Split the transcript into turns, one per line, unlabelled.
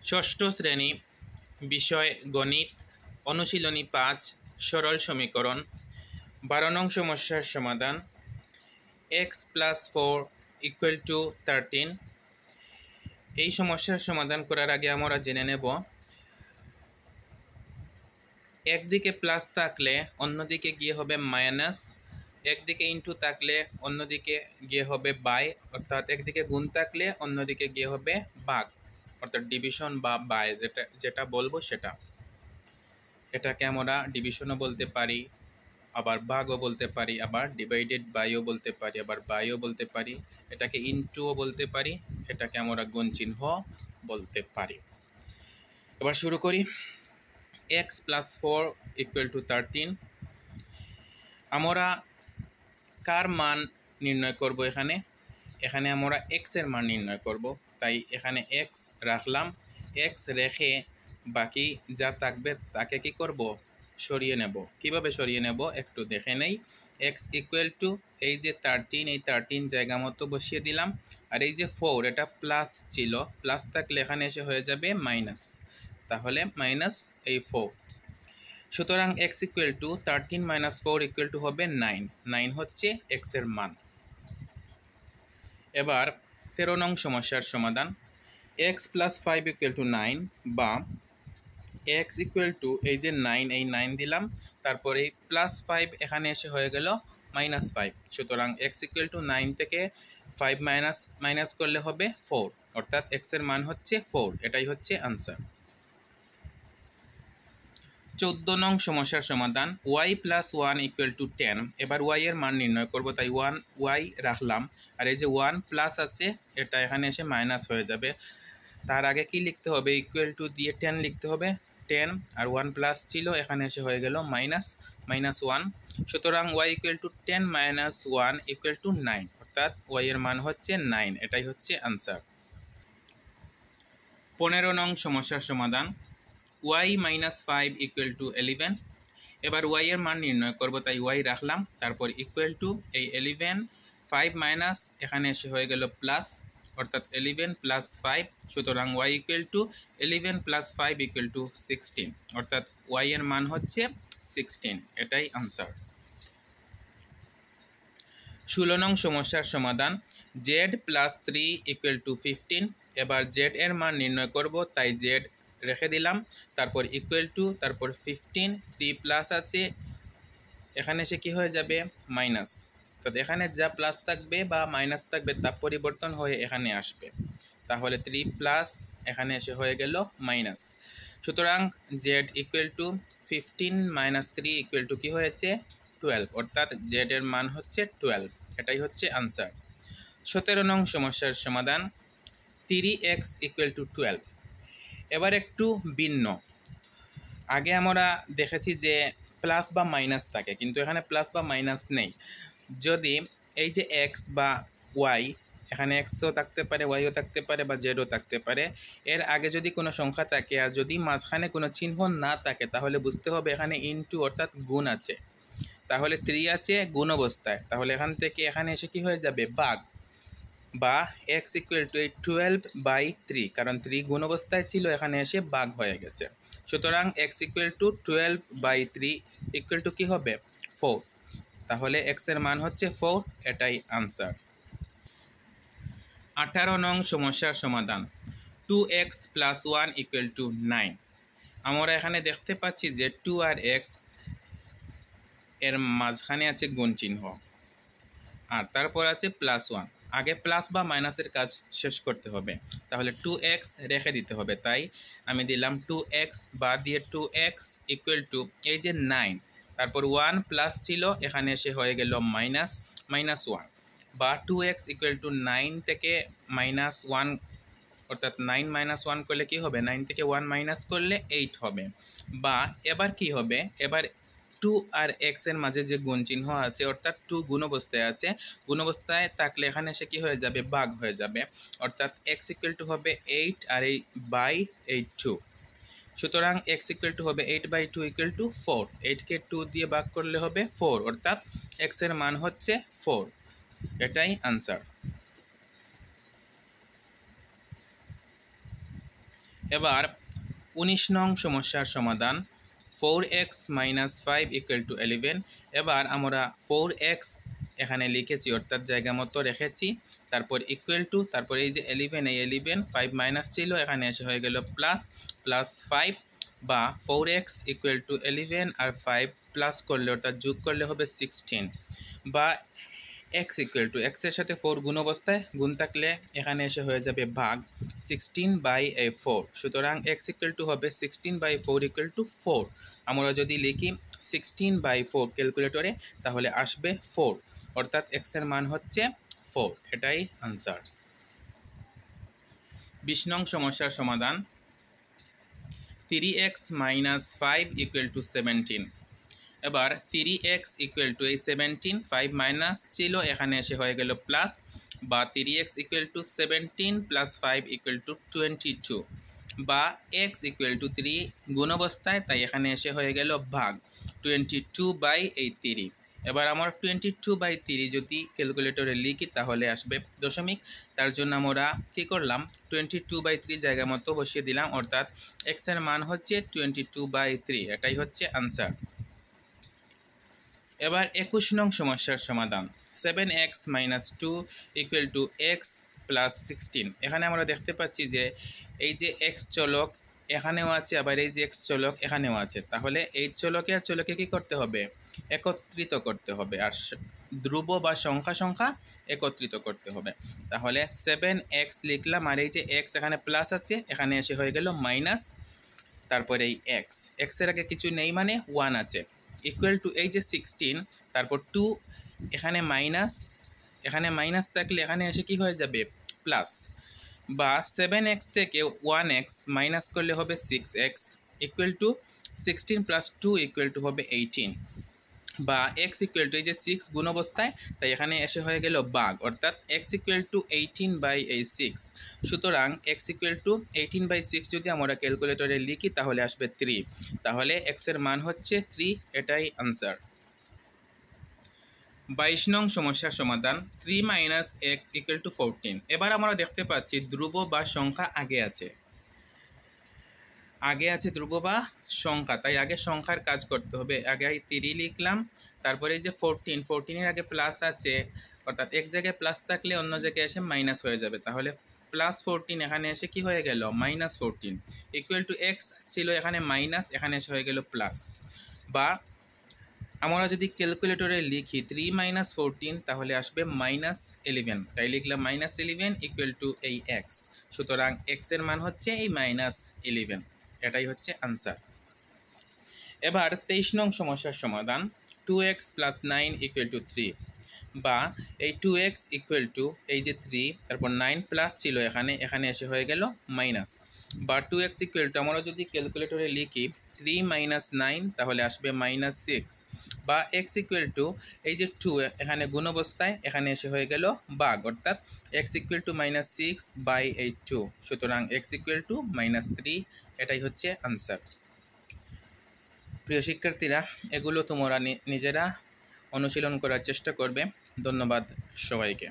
ষষ্ঠ শ্রেণী বিষয় গণিত অনুশীলনী 5 সরল সমীকরণ 12 নং সমস্যার সমাধান x + 4 = 13। এই সমস্যার সমাধান করার আগে আমরা জেনে নেব একদিকে প্লাস থাকলে অন্যদিকে গিয়ে হবে মাইনাস, একদিকে ইনটু থাকলে অন্যদিকে গিয়ে হবে বাই, অর্থাৎ একদিকে গুণ থাকলে অন্যদিকে গিয়ে হবে ভাগ, অর্থাৎ ডিভিশন বা বাই যেটা বলবো সেটা। এটাকে আমরা ডিভিশনও বলতে পারি, আবার ভাগও বলতে পারি, আবার ডিভাইডেড বাইও বলতে পারি, আবার বাইও বলতে পারি, এটাকে ইনটুও বলতে পারি, এটাকে আমরা গুণ চিহ্ন বলতে পারি। এবার শুরু করি। x + 4 = 13। আমরা কার মান নির্ণয় করব? এখানে আমরা x এর মান নির্ণয় করব, তাই এখানে x রাখলাম। x রেখে বাকি যা থাকবে তাকে কি করব? সরিয়ে নেব। কিভাবে সরিয়ে নেব একটু দেখে নেই। x = এই যে 13, এই 13 জায়গা মতো বসিয়ে দিলাম। আর এই যে 4, এটা প্লাস ছিল, প্লাস থাকলে এখানে এসে হয়ে যাবে মাইনাস, তাহলে মাইনাস এই 4। সুতরাং x = 13 - 4 = হবে 9। 9 হচ্ছে x এর মান। এবার 13 নং সমস্যার সমাধান। x + 5 = 9 বা x = এই যে 9, এই 9 দিলাম, তারপরে এই +5 এখানে এসে হয়ে গেল -5। সুতরাং x = 9 থেকে 5 মাইনাস করলে হবে 4, অর্থাৎ x এর মান হচ্ছে 4। এটাই হচ্ছে আনসার। 14 নং সমস্যার সমাধান। y + 1 = 10। এবার y এর মান নির্ণয় করব, তাই y রাখলাম। আর এই যে 1 প্লাস আছে, এটা এখানে এসে মাইনাস হয়ে যাবে। তার আগে কি লিখতে হবে? ইকুয়াল টু দিয়ে 10 লিখতে হবে। 10 আর 1 প্লাস ছিল, এখানে এসে হয়ে গেল -1। সুতরাং y = 10 - 1 = 9, অর্থাৎ y এর মান হচ্ছে 9। এটাই হচ্ছে আনসার। 15 নং সমস্যার সমাধান। y - 5 = 11। এবার y এর মান নির্ণয় করব, তাই y রাখলাম। তারপর ইকুয়াল টু এই 11, 5 মাইনাস এখানে এসে হয়ে গেল প্লাস, অর্থাৎ 11 + 5। সুতরাং y = 11 + 5 = 16, অর্থাৎ y এর মান হচ্ছে 16। এটাই আনসার। 16 নং সমস্যার সমাধান। z + 3 = 15। এবার z এর মান নির্ণয় করব, তাই z রেখে দিলাম। তারপর ইকুয়াল টু, তারপর 15, 3 প্লাস আছে, এখানে এসে কি হয়ে যাবে? মাইনাস। তো এখানে যা প্লাস থাকবে বা মাইনাস থাকবে তা পরিবর্তন হয়ে এখানে আসবে, তাহলে 3 প্লাস এখানে এসে হয়ে গেল মাইনাস। সুতরাং z = 15 - 3 = কি হয়েছে? 12, অর্থাৎ z এর মান হচ্ছে 12। এটাই হচ্ছে আনসার। 17 নং সমস্যার সমাধান। 3x = 12। এবার একটু ভিন্ন। আগে আমরা দেখেছি যে প্লাস বা মাইনাস থাকে, কিন্তু এখানে প্লাস বা মাইনাস নেই। যদি এই যে x বা y, এখানে xও থাকতে পারে, yও থাকতে পারে, বা zও থাকতে পারে, এর আগে যদি কোনো সংখ্যা থাকে আর যদি মাঝখানে কোনো চিহ্ন না থাকে, তাহলে বুঝতে হবে এখানে ইনটু, অর্থাৎ গুণ আছে। তাহলে 3 আছে গুণ অবস্থায়, তাহলে এখান থেকে এখানে এসে কি হয়ে যাবে? ভাগ, বা x = 12/3, কারণ 3 গুণ অবস্থায় ছিল, এখানে এসে ভাগ হয়ে গেছে। সুতরাং x = 12/3 = কি হবে? 4। তাহলে x এর মান হচ্ছে 4। এটাই আনসার। 18 নং সমস্যার সমাধান। 2x + 1 = 9। আমরা এখানে দেখতে পাচ্ছি যে 2 আর x এর মাঝখানে আছে গুণ চিহ্ন, আর তারপর আছে +1। আগে প্লাস বা মাইনাসের কাজ শেষ করতে হবে, তাহলে 2x রেখে দিতে হবে। তাই আমি দিলাম 2x, বা দিয়ে 2x = এই যে 9, তারপর 1 প্লাস ছিল, এখানে এসে হয়ে গেল -1, বা 2x = 9 থেকে -1, অর্থাৎ 9 - 1 করলে কি হবে? 9 থেকে 1 মাইনাস করলে 8 হবে। বা এবার কি হবে? এবার 2 আর x এর মাঝে যে গুণ চিহ্ন আছে, অর্থাৎ 2 গুণ অবস্থায় আছে, গুণ অবস্থায় থাকলে এখানে এসে কি হয়ে যাবে? ভাগ হয়ে যাবে, অর্থাৎ x = হবে 8 আর এই বাই 2। সুতরাং x = হবে 8/2 = 4। 8কে 2 দিয়ে ভাগ করলে হবে 4, অর্থাৎ x এর মান হচ্ছে 4। এটাই আনসার। এবার 19 নং সমস্যার সমাধান 4x - 5 = 11। এবার আমরা 4x এখানে লিখেছি অর্থাৎ জায়গা মতো রেখেছি, তারপর ইকুয়াল টু, তারপর এই যে 11, এই 11 5 মাইনাস ছিল এখানে এসে হয়ে গেল প্লাস, প্লাস 5 বা 4x = 11 আর 5 প্লাস করলে অর্থাৎ যোগ করলে হবে 16 বা x এর সাথে 4 গুণ অবস্থায়, গুণ থাকলে এখানে এসে হয়ে যাবে ভাগ 16/4। সুতরাং x হবে 16/4 = 4। আমরা যদি লিখি 16/4 ক্যালকুলেটরে তাহলে আসবে 4, অর্থাৎ x এর মান হচ্ছে 4। এটাই আনসার। 20 নং সমস্যার সমাধান 3x - 5 = 17। এবার 3x = এই 17, 5 মাইনাস ছিল এখানে এসে হয়ে গেল প্লাস, বা 3x = 17 + 5 = 22 বা x = 3 গুণ অবস্থায়, তাই এখানে এসে হয়ে গেল ভাগ 22/3। এবার আমার 22/3 যদি ক্যালকুলেটরে লিখি তাহলে আসবে দশমিক, তার জন্য আমরা কী করলাম 22/3 জায়গা মতো বসিয়ে দিলাম, অর্থাৎ x এর মান হচ্ছে 22/3। এটাই হচ্ছে আনসার। এবার 21 নং সমস্যার সমাধান 7x - 2 = x + 16। এখানে আমরা দেখতে পাচ্ছি যে এই যে x চলক এখানেও আছে, আবার এই যে x চলক এখানেও আছে, তাহলে এই চলকে আর চলকে কী করতে হবে, একত্রিত করতে হবে, আর ধ্রুব বা সংখ্যা একত্রিত করতে হবে। তাহলে 7x লিখলাম, আর এই যে x এখানে প্লাস আছে এখানে এসে হয়ে গেল মাইনাস, তারপরে এই x এর আগে কিছু নেই মানে 1 আছে, ইকুয়াল টু এই যে 16, তারপর 2 এখানে মাইনাস থাকলে এখানে এসে কি হয়ে যাবে প্লাস, বা 7x থেকে 1x মাইনাস করলে হবে 6x, ইকুয়াল টু 16 + 2 = হবে 18, বা x = এই যে 6 গুণ অবস্থায়, তাই এখানে এসে হয়ে গেল ভাগ, অর্থাৎ x = 18/6। সুতরাং x = 18/6 যদি আমরা ক্যালকুলেটরে লিখি তাহলে আসবে 3, তাহলে x এর মান হচ্ছে 3। এটাই আনসার। 22 নং সমস্যার সমাধান 3 - x = 14। এবার আমরা দেখতে পাচ্ছি ধ্রুব বা সংখ্যা আগে আছে ধ্রুব বা সংখ্যা, তাই আগে সংখ্যার কাজ করতে হবে। আগে 3 লিখলাম, তারপরে এই যে 14 এর আগে প্লাস আছে, অর্থাৎ এক জায়গায় প্লাস থাকলে অন্য জায়গায় এসে মাইনাস হয়ে যাবে, তাহলে +14 এখানে এসে কি হয়ে গেল -14, ইকুয়াল টু x ছিল এখানে মাইনাস, এখানে এসে হয়ে গেল প্লাস, বা আমরা যদি ক্যালকুলেটরে লিখি 3 - 14 তাহলে আসবে -11, তাই লিখলাম -11 ইকুয়াল টু এই x। সুতরাং x এর মান হচ্ছে এই -11। এটাই হচ্ছে আনসার। এবার 23 নং সমস্যার সমাধান 2x + 9 = 3, বা এই 2x = এই যে 3, তারপর 9 প্লাস ছিল এখানে এসে হয়ে গেল মাইনাস, বা 2x = আমরা যদি ক্যালকুলেটরে লিখি 3 - 9 তাহলে আসবে -6, বা x = এই যে 2 এখানে গুণ অবস্থায় এখানে এসে হয়ে গেল ভাগ, অর্থাৎ x = -6/2। সুতরাং x = -3। এটাই হচ্ছে আনসার। প্রিয় শিক্ষার্থীরা, এগুলো তোমরা নিজেরা অনুশীলন করার চেষ্টা করবে। ধন্যবাদ সবাইকে।